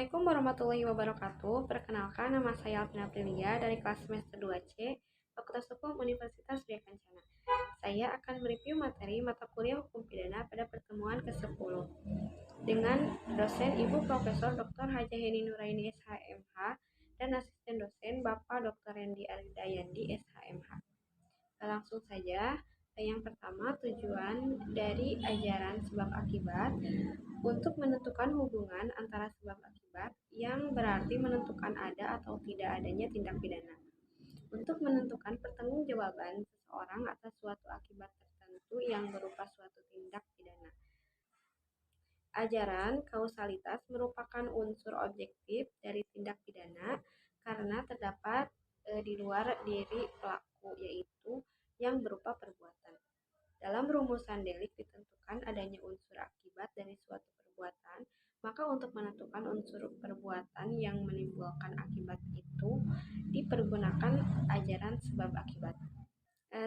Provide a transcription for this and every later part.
Assalamualaikum warahmatullahi wabarakatuh. Perkenalkan, nama saya Alvin Aprilia dari kelas semester 2C, Fakultas Hukum Universitas Surya Kencana. Saya akan mereview materi mata kuliah Hukum Pidana pada pertemuan ke-10 dengan dosen Ibu Profesor Dr. Haja Heni Nuraini SHMH dan asisten dosen Bapak Dr. Rendi Ardayandi SHMH. Langsung saja, yang pertama tujuan dari ajaran sebab akibat untuk menentukan hubungan antara sebab akibat yang berarti menentukan ada atau tidak adanya tindak pidana. Untuk menentukan pertanggungjawaban seseorang atas suatu akibat tertentu yang berupa suatu tindak pidana. Ajaran kausalitas merupakan unsur objektif dari tindak pidana karena terdapat di luar diri pelaku, yaitu yang berupa perbuatan. Dalam rumusan delik ditentukan adanya unsur akibat dari suatu perbuatan, maka untuk menentukan unsur perbuatan yang menimbulkan akibat itu dipergunakan ajaran sebab akibat.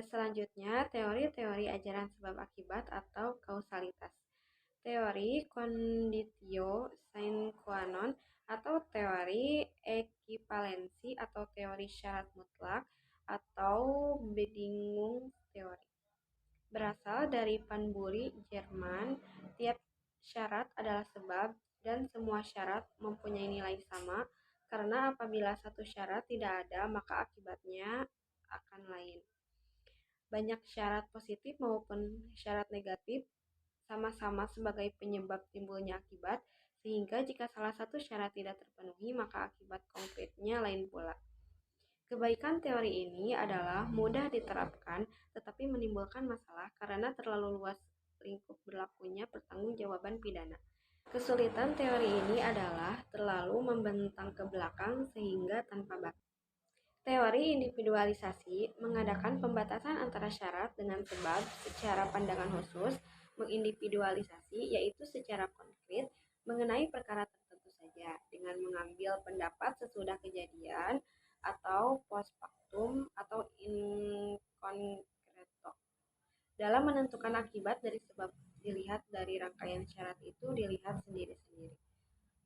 Selanjutnya, teori-teori ajaran sebab akibat atau kausalitas. Teori conditio sine qua non atau teori ekivalensi atau teori syarat mutlak atau Bedingungstheorie. Berasal dari Panburi, Jerman. Tiap syarat adalah sebab dan semua syarat mempunyai nilai sama, karena apabila satu syarat tidak ada, maka akibatnya akan lain. Banyak syarat positif maupun syarat negatif sama-sama sebagai penyebab timbulnya akibat, sehingga jika salah satu syarat tidak terpenuhi, maka akibat konkretnya lain pula. Kebaikan teori ini adalah mudah diterapkan, tetapi menimbulkan masalah karena terlalu luas lingkup berlakunya pertanggungjawaban pidana. Kesulitan teori ini adalah terlalu membentang ke belakang sehingga tanpa batas. Teori individualisasi mengadakan pembatasan antara syarat dengan sebab secara pandangan khusus, mengindividualisasi yaitu secara konkret mengenai perkara tertentu saja dengan mengambil pendapat sesudah kejadian atau post factum atau in concreto. Dalam menentukan akibat dari sebab dilihat dari rangkaian syarat itu dilihat sendiri-sendiri.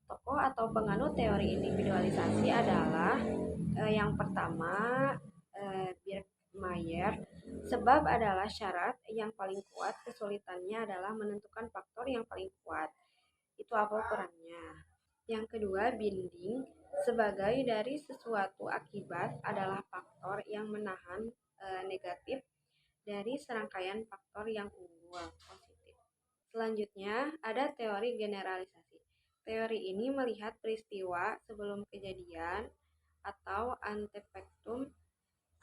Tokoh atau penganut teori individualisasi adalah yang pertama Birkmayer. Sebab adalah syarat yang paling kuat, kesulitannya adalah menentukan faktor yang paling kuat. Itu apa ukurannya? Yang kedua, Binding. Sebagai dari sesuatu akibat adalah faktor yang menahan negatif dari serangkaian faktor yang unggul positif. Selanjutnya, ada teori generalisasi. Teori ini melihat peristiwa sebelum kejadian atau antefactum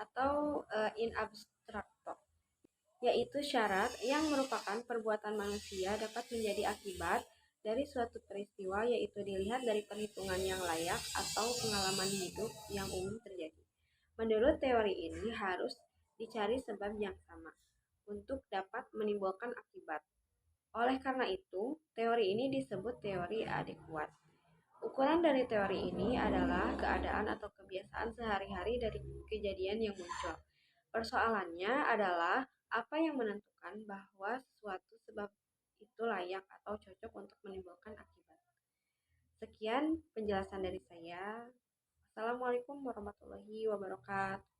atau in abstracto, yaitu syarat yang merupakan perbuatan manusia dapat menjadi akibat dari suatu peristiwa, yaitu dilihat dari perhitungan yang layak atau pengalaman hidup yang umum terjadi. Menurut teori ini harus dicari sebab yang sama untuk dapat menimbulkan akibat. Oleh karena itu, teori ini disebut teori adekuat. Ukuran dari teori ini adalah keadaan atau kebiasaan sehari-hari dari kejadian yang muncul. Persoalannya adalah apa yang menentukan bahwa sesuatu sebab itu layak atau cocok untuk menimbulkan akibat. Sekian penjelasan dari saya. Assalamualaikum warahmatullahi wabarakatuh.